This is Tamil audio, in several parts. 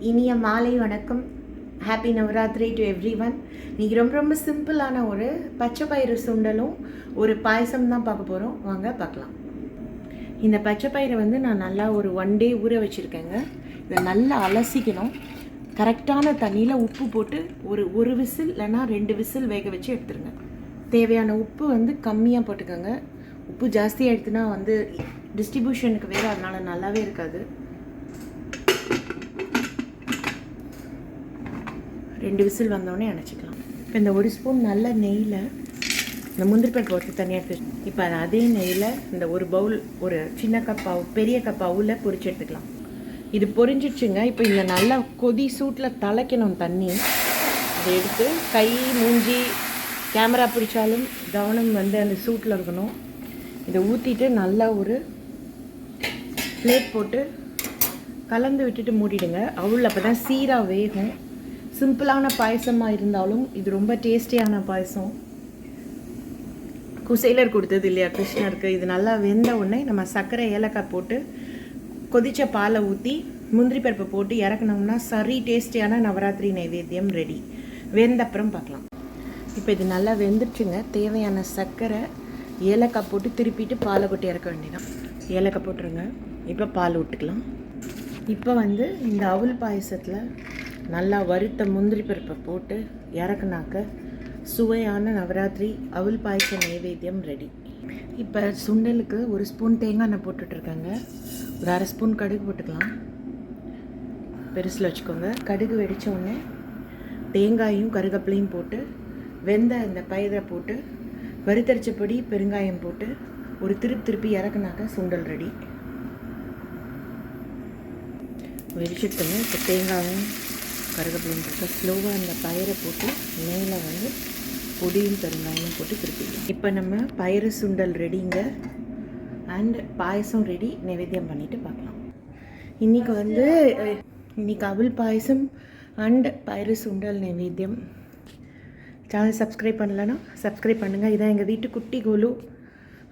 இனிய மாலை வணக்கம். Happy Navaratri to everyone. இன்றைக்கி ரொம்ப சிம்பிளான ஒரு பச்சை பயிறு சுண்டலும் ஒரு பாயசம் தான் பார்க்க போகிறோம். வாங்க பார்க்கலாம். இந்த பச்சை பயிரை நான் நல்லா ஒரு 1 டே ஊற வச்சுருக்கேங்க. இதை நல்லா அலசிக்கணும். கரெக்டான தண்ணியில் உப்பு போட்டு ஒரு விசில் இல்லைன்னா 2 விசில் வேக வச்சு எடுத்துருங்க. தேவையான உப்பு கம்மியாக போட்டுக்கோங்க. உப்பு ஜாஸ்தியாக எடுத்துனா டிஸ்ட்ரிபியூஷனுக்கு வேறு, அதனால் நல்லாவே இருக்காது. 2 விசில் வந்தோடனே அணைச்சிக்கலாம். இப்போ இந்த 1 ஸ்பூன் நல்ல நெய்யில் இந்த முந்திரி பருப்பு வறுத்து தனியாக எடுத்து, இப்போ அதே நெய்யில் இந்த ஒரு பவுல் ஒரு சின்ன கப்பாவு பெரிய கப்பாவில் பொரிச்சு எடுத்துக்கலாம். இது பொரிஞ்சிடுச்சுங்க. இப்போ இந்த நல்லா கொதி சூட்டில் தலைக்கணும் தண்ணி. அதை எடுத்து கை மூஞ்சி கேமரா பிடிச்சாலும் கவனம் அந்த சூட்டில் இருக்கணும். இதை ஊற்றிட்டு நல்லா ஒரு பிளேட் போட்டு கலந்து விட்டுட்டு மூடிடுங்க. அவள் அப்போ தான் சீராக வேகும். சிம்பிளான பாயசமாக இருந்தாலும் இது ரொம்ப டேஸ்டியான பாயசம். குசைலர் கொடுத்தது இல்லையா கிருஷ்ணருக்கு. இது நல்லா வெந்த உடனே நம்ம சர்க்கரை ஏலக்காய் போட்டு கொதித்த பாலை ஊற்றி முந்திரி பருப்பை போட்டு இறக்கணும்னா சரி டேஸ்டியான நவராத்திரி நைவேத்தியம் ரெடி. வெந்த அப்புறம் பார்க்கலாம். இப்போ இது நல்லா வெந்துடுச்சுங்க. தேவையான சர்க்கரை ஏலக்காய் போட்டு திருப்பிட்டு பாலை போட்டு இறக்க வேண்டியதான். ஏலக்காய் போட்டுருங்க. இப்போ பால் விட்டுக்கலாம். இப்போ இந்த அவல் பாயசத்தில் நல்லா வறுத்த முந்திரி பருப்பை போட்டு இறக்குனாக்க சுவையான நவராத்திரி அவல் பாயச நைவேத்தியம் ரெடி. இப்போ சுண்டலுக்கு 1 ஸ்பூன் தேங்காய் எண்ணெய் போட்டுட்ருக்கேங்க. ஒரு 1/2 ஸ்பூன் கடுகு போட்டுக்கலாம். பெருசில் வச்சுக்கோங்க. கடுகு வெடித்த உடனே தேங்காயும் கருகப்பிலையும் போட்டு வெந்த இந்த பயிரை போட்டு வறுத்தரிச்சப்பொடி பெருங்காயம் போட்டு ஒரு திருப்பி இறக்குனாக்க சுண்டல் ரெடி. வெடிச்சிட்டுங்க. இப்போ தேங்காயும் கருகப்பிலையும் போட்டு ஸ்லோவாக அந்த பயிரை போட்டு மேலே பொடியும் பெருங்காயமும் போட்டு திருப்பிடலாம். இப்போ நம்ம பயிறு சுண்டல் ரெடிங்க. And payasam ready. நைவேத்தியம் பண்ணிவிட்டு பார்க்கலாம். இன்றைக்கி அவல் பாயசம் அண்ட் பயிறு சுண்டல் நைவேத்தியம். சேனல் சப்ஸ்கிரைப் பண்ணலன்னா சப்ஸ்கிரைப் பண்ணுங்கள். இதான் எங்கள் வீட்டு குட்டி கோலு.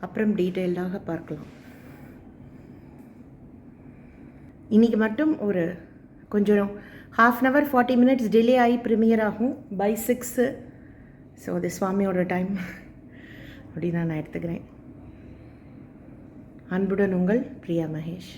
அப்புறம் டீட்டெயில்டாக பார்க்கலாம். இன்றைக்கி மட்டும் ஒரு கொஞ்சம் 1/2 hour 40 minutes டிலே ஆகி ப்ரீமியர் ஆகும் by 6. ஸோ அது சுவாமியோட டைம் அப்படி நான் எடுத்துக்கிறேன். அன்புடன் உங்கள் பிரியா மகேஷ்.